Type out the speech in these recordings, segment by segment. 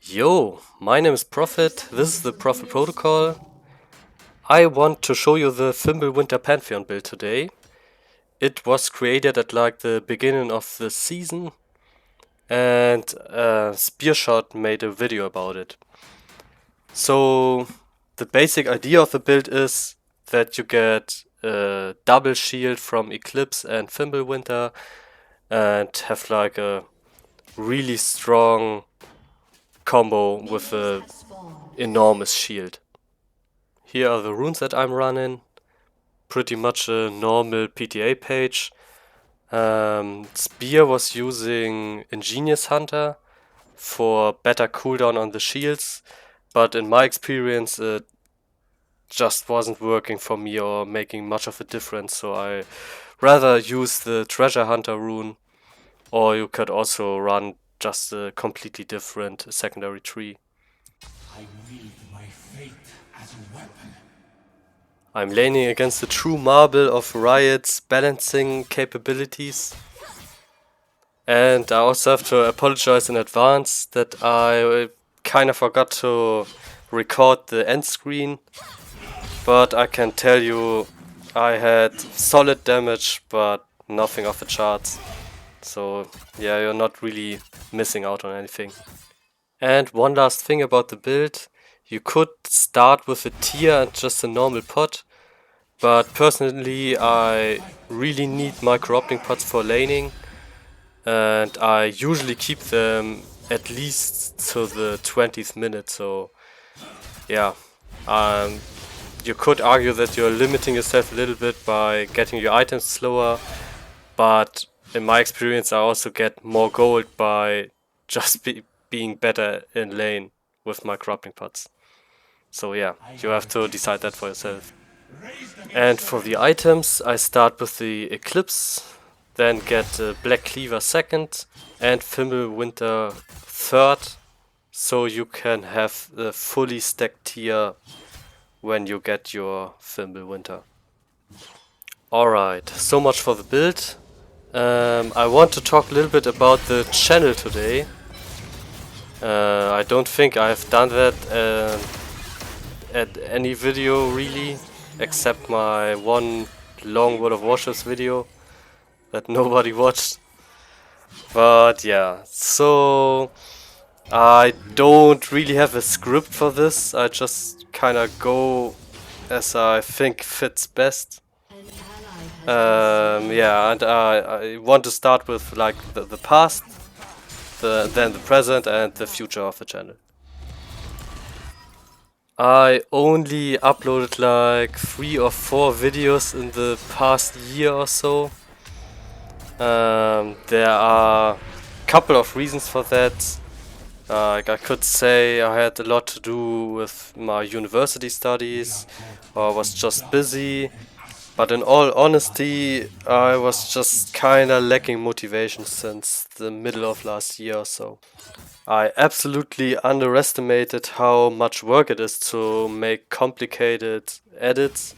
Yo, my name is Prophet, this is the Prophet Protocol. I want to show you the Fimbulwinter Pantheon build today. It was created at like the beginning of the season and Spearshot made a video about it. So the basic idea of the build is that you get a double shield from Eclipse and Fimbulwinter and have like a really strong combo with a enormous shield. Here are the runes that I'm running. Pretty much a normal PTA page. Spear was using Ingenious Hunter for better cooldown on the shields, but in my experience it just wasn't working for me or making much of a difference, so I rather use the Treasure Hunter rune, or you could also run just a completely different secondary tree. I wield my fate as a weapon. I'm laning against the true marble of Riot's balancing capabilities. And I also have to apologize in advance that I kind of forgot to record the end screen. But I can tell you I had solid damage, but nothing off the charts. So yeah, you're not really missing out on anything. And one last thing about the build. You could start with a tier and just a normal pot, but personally I really need micro-optic pots for laning, and I usually keep them at least to the 20th minute, so yeah. You could argue that you're limiting yourself a little bit by getting your items slower, but in my experience I also get more gold by just being better in lane with micro-optic pots. So yeah, you have to decide that for yourself. And for the items, I start with the Eclipse, then get Black Cleaver second and Fimbulwinter third, so you can have the fully stacked tier when you get your Fimbulwinter. Alright, so much for the build. I want to talk a little bit about the channel today. I don't think I've done that at any video really, except my one long World of Warships video that nobody watched. But yeah, so I don't really have a script for this. I just kinda go as I think fits best. Yeah, and I want to start with like the past, then the present and the future of the channel. I only uploaded like 3 or 4 videos in the past year or so. There are a couple of reasons for that. I could say I had a lot to do with my university studies, or I was just busy. But in all honesty, I was just kinda lacking motivation since the middle of last year or so. I absolutely underestimated how much work it is to make complicated edits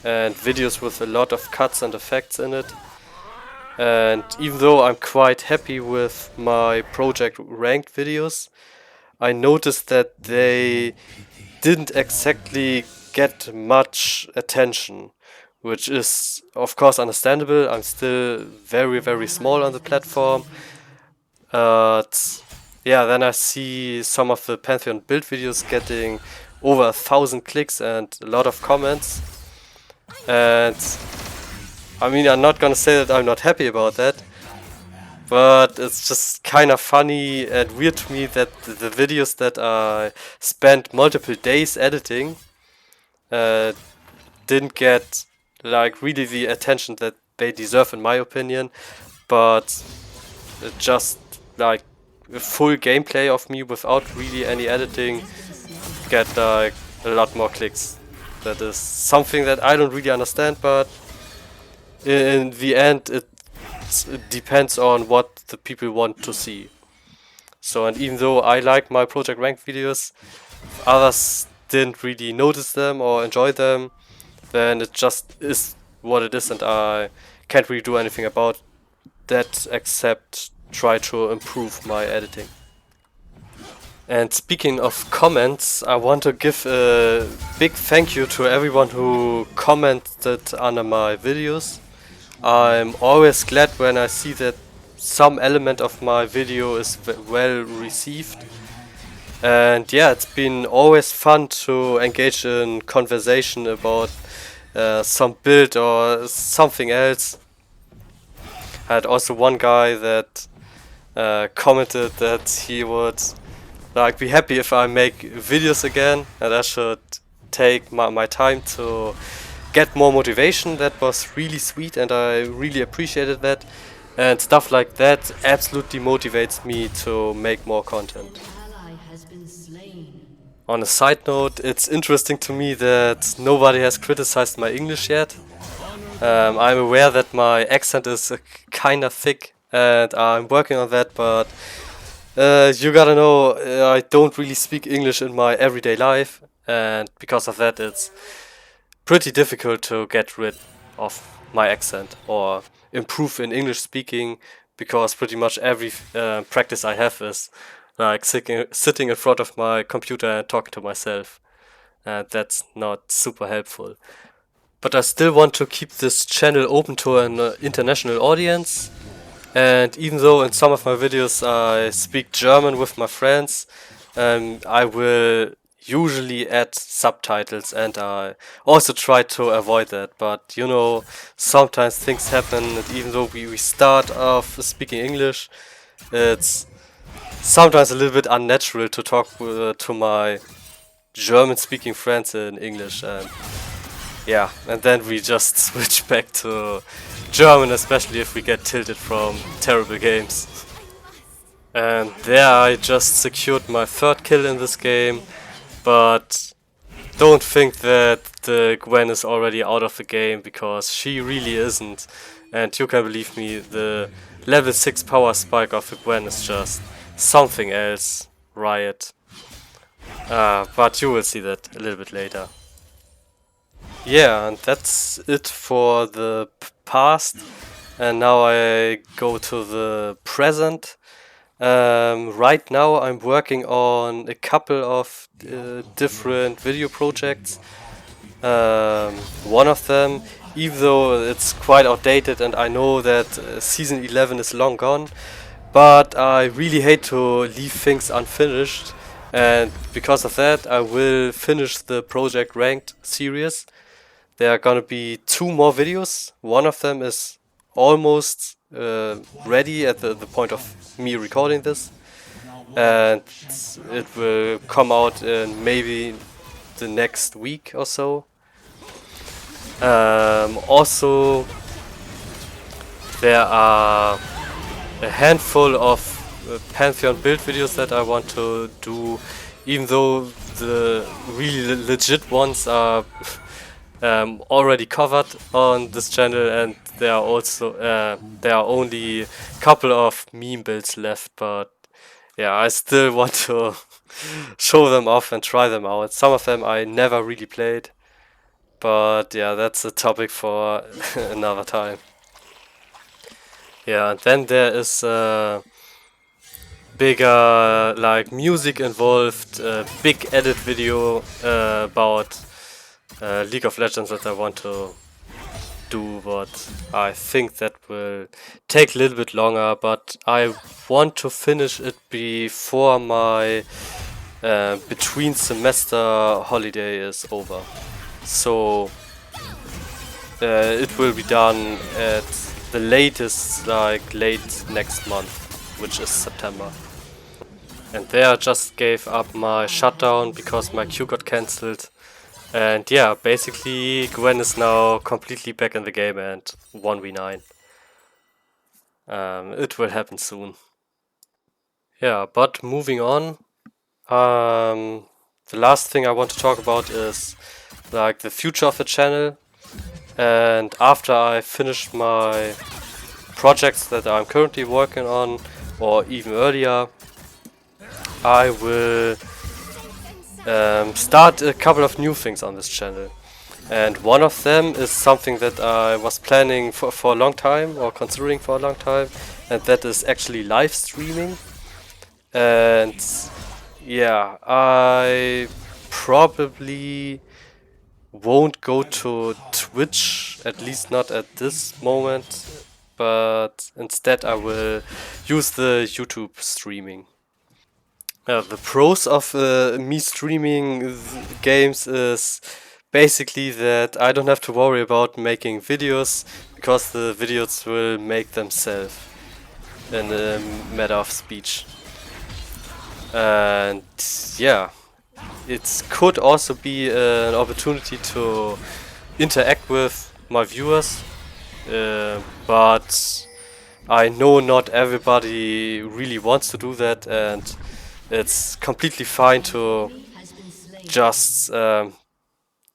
and videos with a lot of cuts and effects in it. And even though I'm quite happy with my project ranked videos, I noticed that they didn't exactly get much attention, which is of course understandable. I'm still very small on the platform. But yeah, then I see some of the Pantheon build videos getting over 1,000 clicks and a lot of comments. And I mean, I'm not gonna say that I'm not happy about that, but it's just kind of funny and weird to me that the videos that I spent multiple days editing didn't get like really the attention that they deserve in my opinion, but just like a full gameplay of me without really any editing get like a lot more clicks. That is something that I don't really understand, but in the end it depends on what the people want to see. So, and even though I like my project rank videos, others didn't really notice them or enjoy them, then it just is what it is, and I can't really do anything about that except try to improve my editing. And speaking of comments, I want to give a big thank you to everyone who commented under my videos. I'm always glad when I see that some element of my video is well received. And yeah, it's been always fun to engage in conversation about some build or something else. I had also one guy that commented that he would like be happy if I make videos again, and I should take my time to get more motivation. That was really sweet and I really appreciated that, and stuff like that absolutely motivates me to make more content. On a side note, it's interesting to me that nobody has criticized my English yet. I'm aware that my accent is kinda thick and I'm working on that, but you gotta know, I don't really speak English in my everyday life, and because of that it's pretty difficult to get rid of my accent or improve in English speaking, because pretty much every practice I have is like sitting in front of my computer and talking to myself, and that's not super helpful. But I still want to keep this channel open to an international audience. And even though in some of my videos I speak German with my friends, I will usually add subtitles, and I also try to avoid that. But you know, sometimes things happen, and even though we start off speaking English, it's sometimes a little bit unnatural to talk to my German speaking friends in English. And yeah, and then we just switch back to German, especially if we get tilted from terrible games. And there I just secured my third kill in this game, but don't think that the Gwen is already out of the game, because she really isn't. And you can believe me, the level 6 power spike of the Gwen is just something else, Riot. But you will see that a little bit later. Yeah, and that's it for the past, and now I go to the present. Right now I'm working on a couple of different video projects. One of them, even though it's quite outdated and I know that season 11 is long gone, but I really hate to leave things unfinished, and because of that I will finish the Project Ranked series. There are gonna be 2 more videos. One of them is almost ready at the point of me recording this, and it will come out in maybe the next week or so. Also, there are a handful of Pantheon build videos that I want to do, even though the really legit ones are already covered on this channel, and there are also there are only a couple of meme builds left. But yeah, I still want to show them off and try them out. Some of them I never really played, but yeah, that's a topic for another time. Yeah, and then there is bigger like music involved big edit video about League of Legends that I want to do, but I think that will take a little bit longer, but I want to finish it before my between semester holiday is over. So it will be done at the latest, like late next month, which is September. And there I just gave up my shutdown because my queue got cancelled. And yeah, basically Gwen is now completely back in the game and 1v9. It will happen soon. Yeah, but moving on, the last thing I want to talk about is like the future of the channel. And after I finish my projects that I'm currently working on, or even earlier, I will start a couple of new things on this channel. And one of them is something that I was planning for a long time, or considering for a long time, and that is actually live streaming. And yeah, I probably won't go to Twitch, at least not at this moment, but instead I will use the YouTube streaming. The pros of me streaming games is basically that I don't have to worry about making videos because the videos will make themselves in a matter of speech. And yeah, it could also be an opportunity to interact with my viewers, but I know not everybody really wants to do that, and it's completely fine to just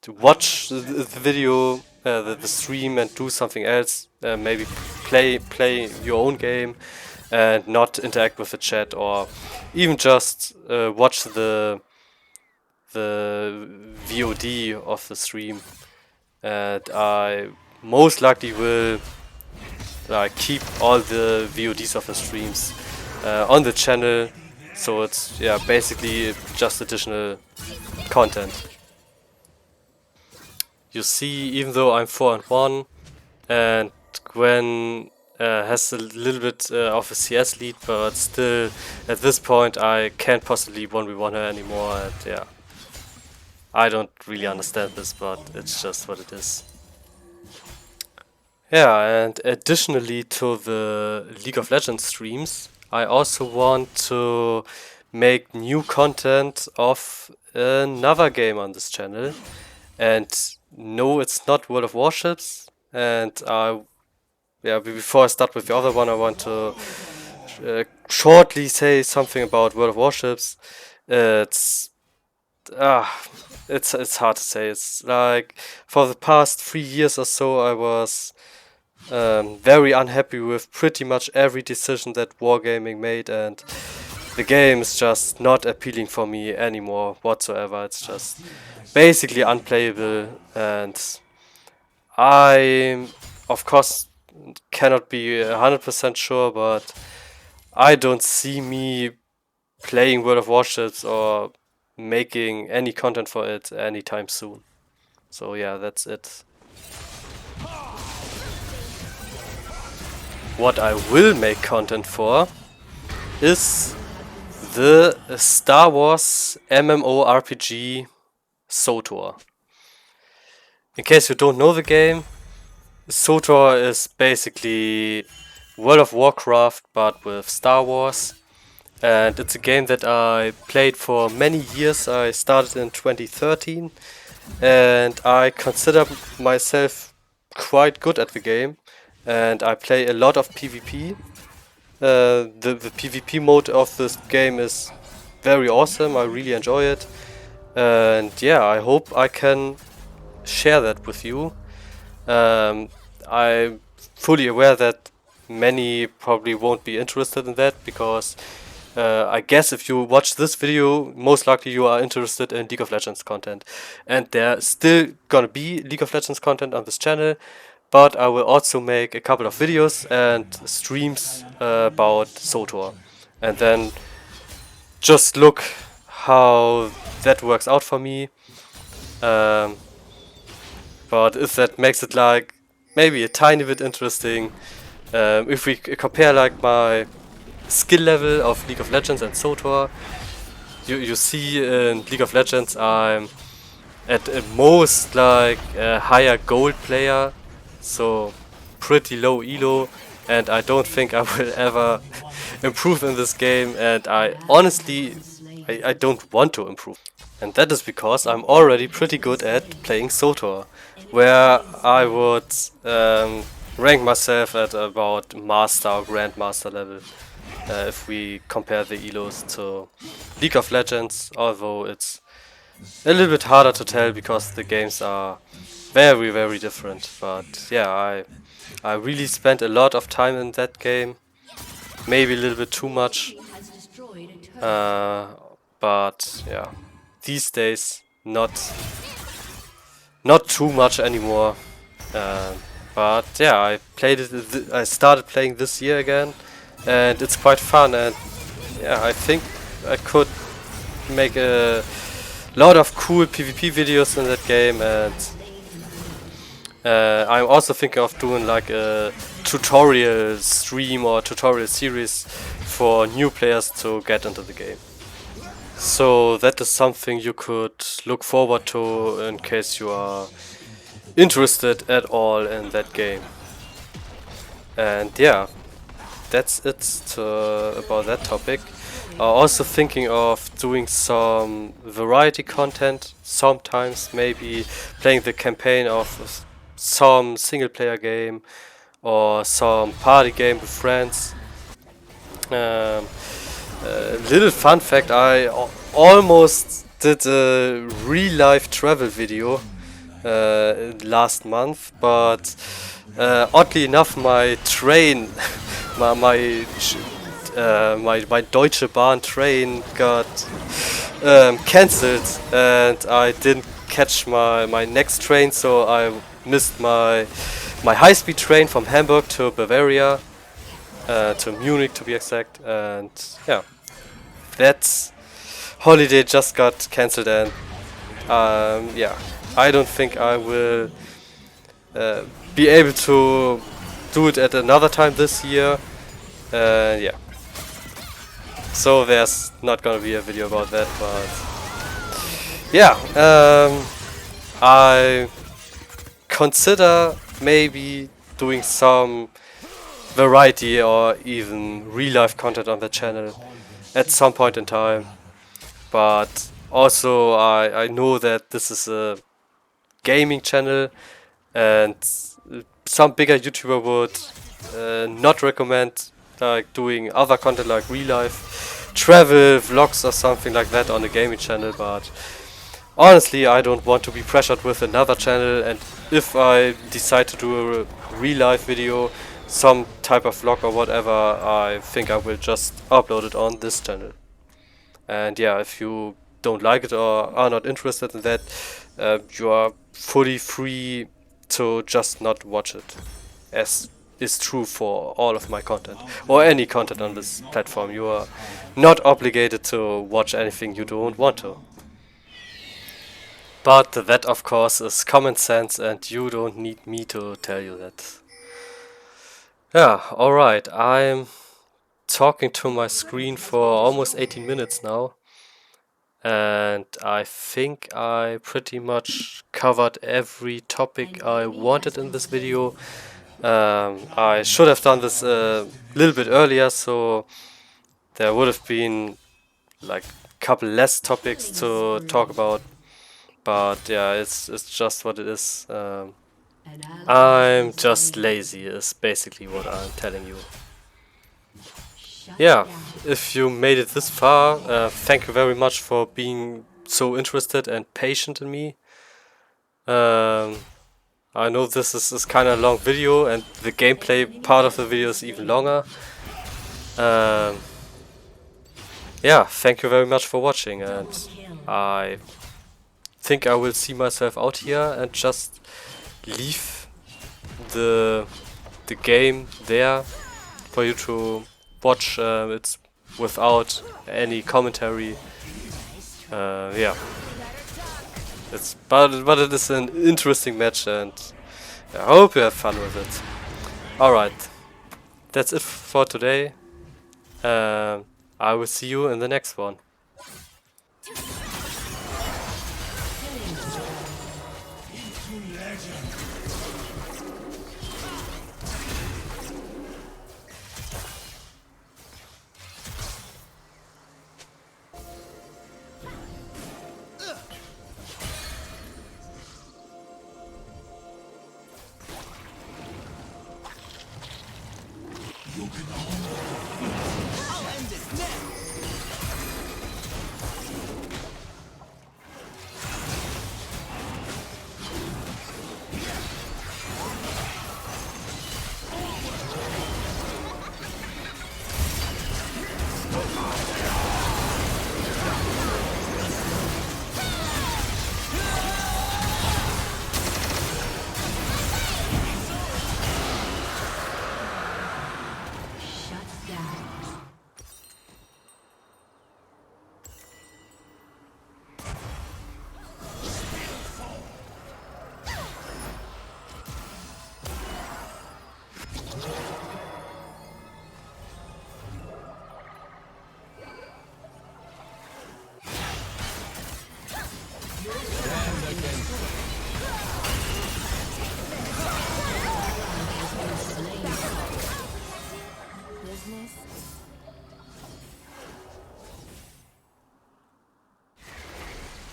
to watch the video, the stream, and do something else. Maybe play your own game, and not interact with the chat, or even just watch the VOD of the stream. And I most likely will keep all the VODs of the streams on the channel, so it's basically just additional content. You see, even though I'm 4-1 and Gwen has a little bit of a CS lead, but still at this point I can't possibly 1v1 her anymore, and yeah, I don't really understand this, but it's just what it is. Yeah, and additionally to the League of Legends streams, I also want to make new content of another game on this channel. And no, it's not World of Warships. And before I start with the other one, I want to shortly say something about World of Warships. It's hard to say. It's like for the past 3 years or so, I was very unhappy with pretty much every decision that Wargaming made, and the game is just not appealing for me anymore whatsoever. It's just basically unplayable, and I, of course, cannot be 100% sure, but I don't see me playing World of Warships or making any content for it anytime soon. So yeah, that's it. What I will make content for is the Star Wars MMORPG SWTOR. In case you don't know the game, SWTOR is basically World of Warcraft but with Star Wars. And it's a game that I played for many years. I started in 2013 and I consider myself quite good at the game. And I play a lot of PvP. The PvP mode of this game is very awesome. I really enjoy it. And yeah, I hope I can share that with you. I'm fully aware that many probably won't be interested in that because I guess if you watch this video, most likely you are interested in League of Legends content. And there's still gonna be League of Legends content on this channel, but I will also make a couple of videos and streams about SWTOR. And then just look how that works out for me. But if that makes it like maybe a tiny bit interesting, if we compare like my skill level of League of Legends and SWTOR, you see in League of Legends I'm at most like a higher gold player, so pretty low elo, and I don't think I will ever improve in this game, and I honestly I don't want to improve. And that is because I'm already pretty good at playing SWTOR, where I would rank myself at about Master or Grandmaster level. If we compare the elos to League of Legends, although it's a little bit harder to tell because the games are very, very different. But yeah, I really spent a lot of time in that game, maybe a little bit too much. But yeah, these days not too much anymore. But yeah, I started playing this year again, and it's quite fun. And yeah, I think I could make a lot of cool PvP videos in that game, and I'm also thinking of doing like a tutorial stream or tutorial series for new players to get into the game. So that is something you could look forward to in case you are interested at all in that game. And yeah, that's it about that topic. Also thinking of doing some variety content sometimes, maybe playing the campaign of some single player game or some party game with friends. Little fun fact, I almost did a real life travel video last month, but oddly enough my train, my Deutsche Bahn train got cancelled, and I didn't catch my next train, so I missed my high-speed train from Hamburg to Bavaria, to Munich to be exact, and yeah, that holiday just got cancelled, and yeah, I don't think I will be able to do it at another time this year. Yeah, so there's not gonna be a video about that, but yeah, I consider maybe doing some variety or even real life content on the channel at some point in time, but also I know that this is a gaming channel, and some bigger YouTuber would not recommend like doing other content like real life travel vlogs or something like that on a gaming channel, but honestly I don't want to be pressured with another channel, and if I decide to do a real life video, some type of vlog or whatever, I think I will just upload it on this channel. And yeah, if you don't like it or are not interested in that, you are fully free to just not watch it, as is true for all of my content or any content on this platform. You are not obligated to watch anything you don't want to. But that of course is common sense, and you don't need me to tell you that. Yeah, alright, I'm talking to my screen for almost 18 minutes now, and I think I pretty much covered every topic I wanted in this video. I should have done this a little bit earlier, so there would have been like a couple less topics to talk about, but yeah, it's just what it is. I'm just lazy is basically what I'm telling you. Yeah, if you made it this far, thank you very much for being so interested and patient in me. I know this is kind of a long video, and the gameplay part of the video is even longer. Yeah, thank you very much for watching, and I think I will see myself out here and just leave the game there for you to watch. It's without any commentary. Yeah, but it is an interesting match, and I hope you have fun with it. Alright, that's it for today. I will see you in the next one.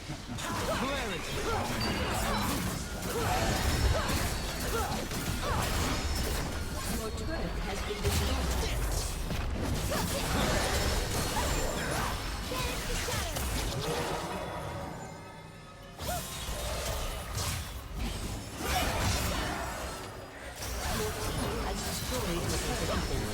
Your turret has been destroyed. Your team has destroyed the turret.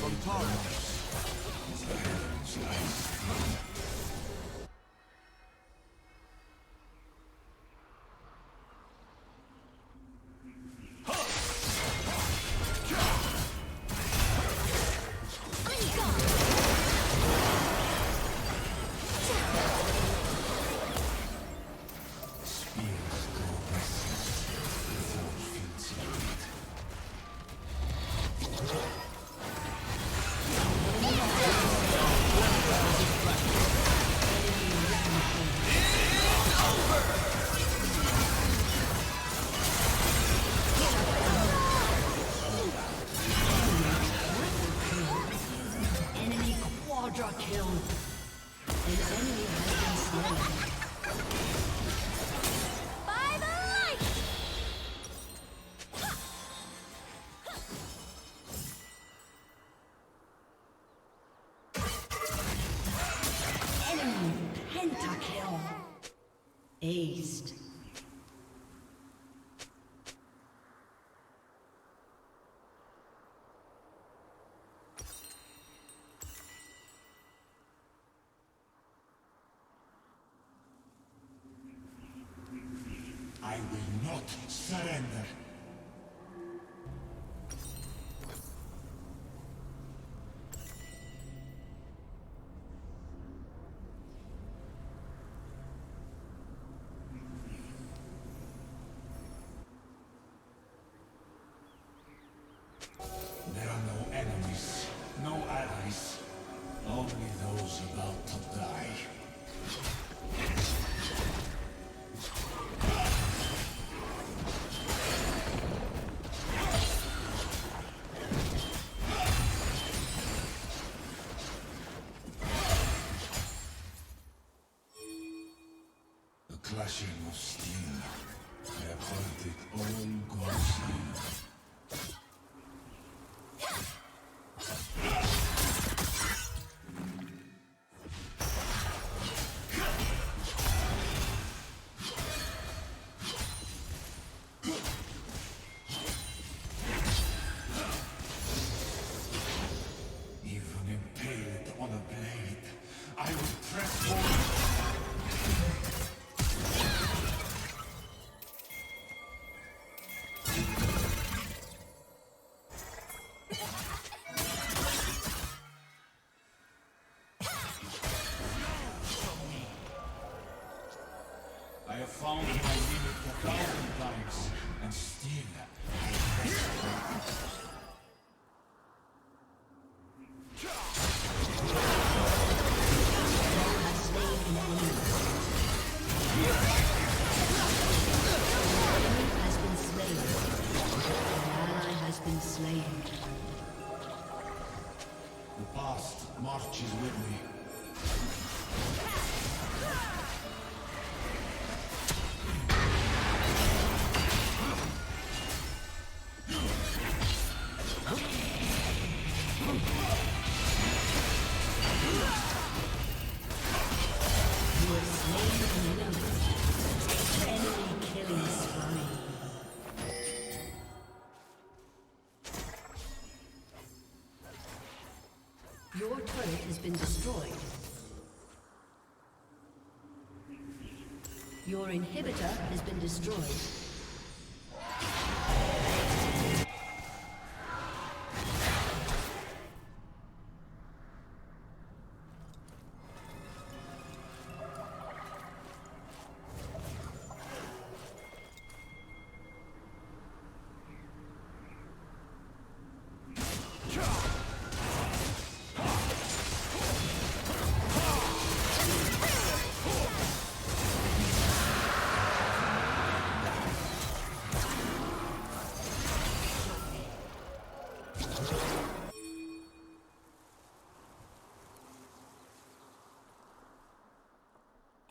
Quadra kill. An enemy has been slain. By the light! Enemy pentakill. Aced. I will not surrender. There are no enemies, no allies, only those about to die. The clashing of steel. I have heard it all ghostly. Even impaled on a blade, I will press forward. I have found my limit 1,000 times, and still Has been slain. An ally has been slain. the past marches with me. You have slain an enemy. Enemy killing spree. Your turret has been destroyed. Your inhibitor has been destroyed.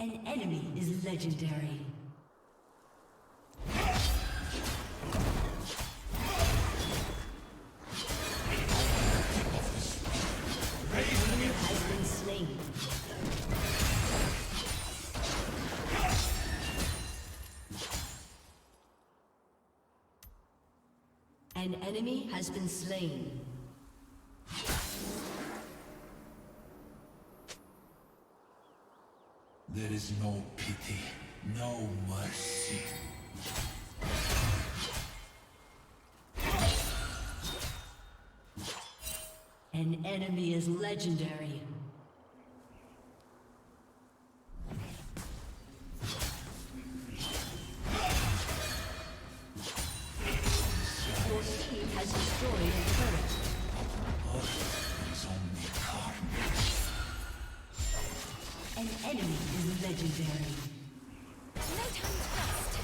An enemy is legendary. An enemy has been slain. An enemy has been slain. There is no pity, no mercy. An enemy is legendary. Your team has destroyed a turret. It's only karma. An enemy is legendary. No time to rest.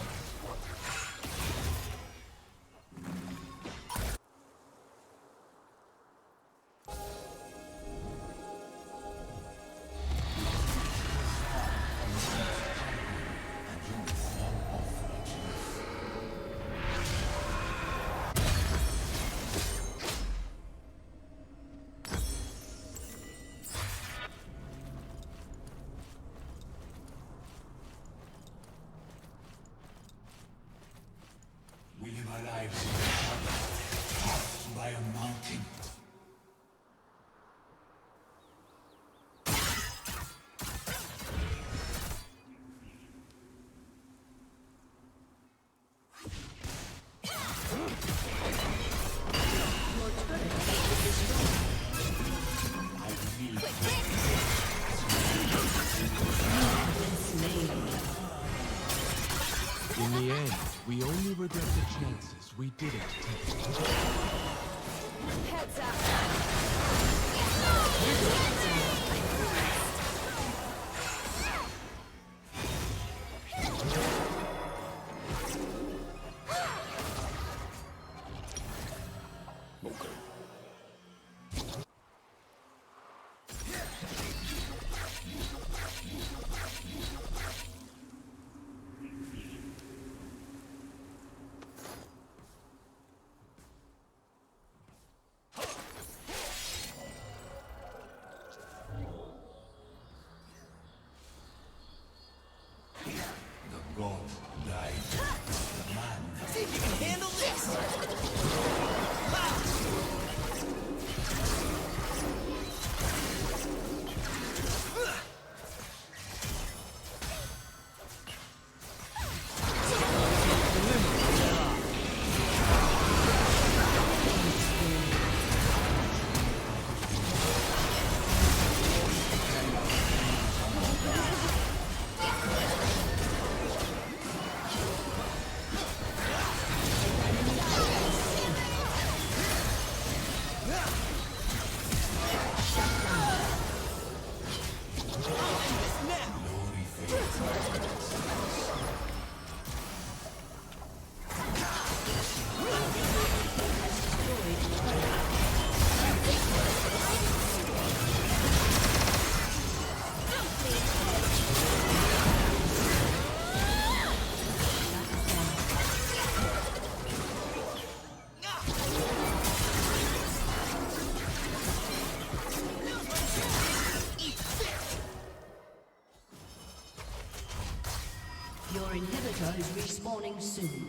We live our lives in the shadow, tossed by a mountain. Your turret has been destroyed. I will Been slain. In the end, we only regret the chances we didn't take. Heads up. The god died. The man. See if you can handle this! Your inhibitor is respawning soon.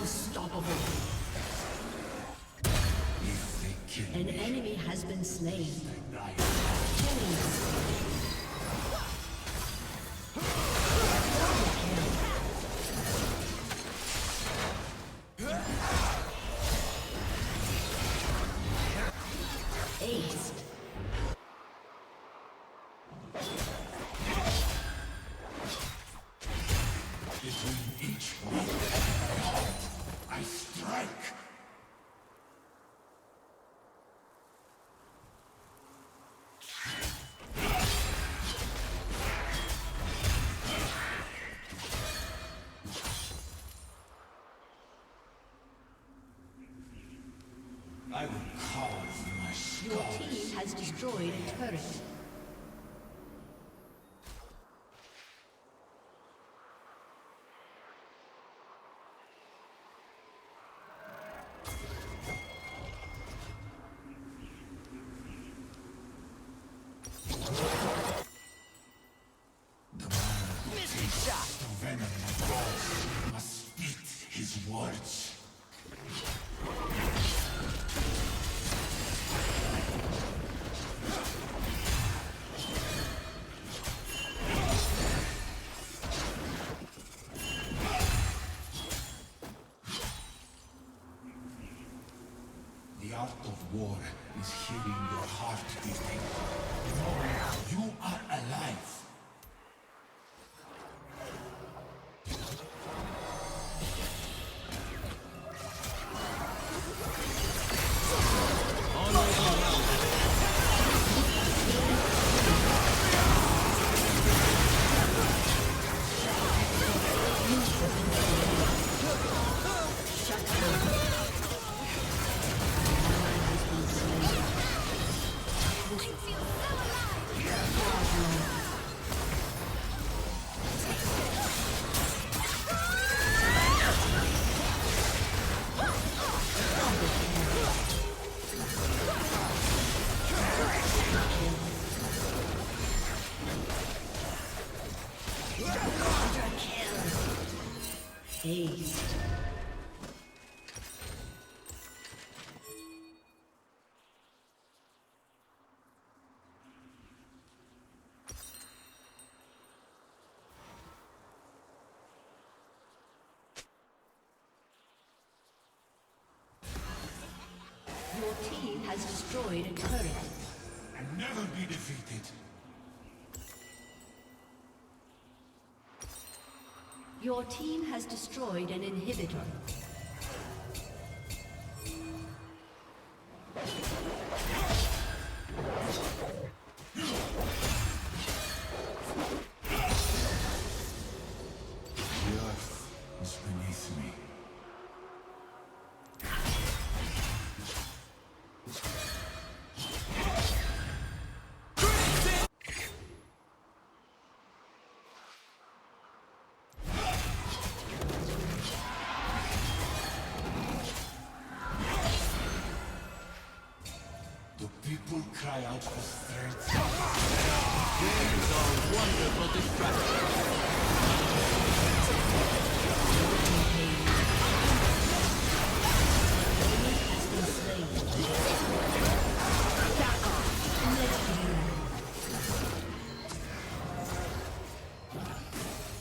Unstoppable. An enemy has been slain. Killing spree. Ace. Between each beat and heart, I strike. I will carve my Your skull. team has destroyed a turret. Missing shot. The venom of gods must speak his words. The art of war is hearing your heart beating. Knowing you are alive. Ace. Your team has destroyed a turret. And never be defeated. Your team has destroyed an inhibitor. The earth is beneath me. The people cry out for strength. Games are wonderful distractions.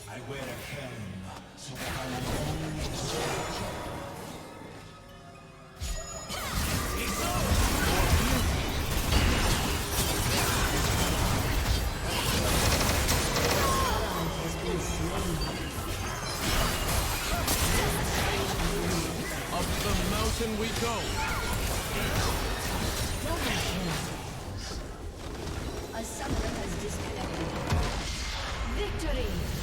I wear a helm so that I will always soldier. Up the mountain we go. A summoner has disconnected. Victory!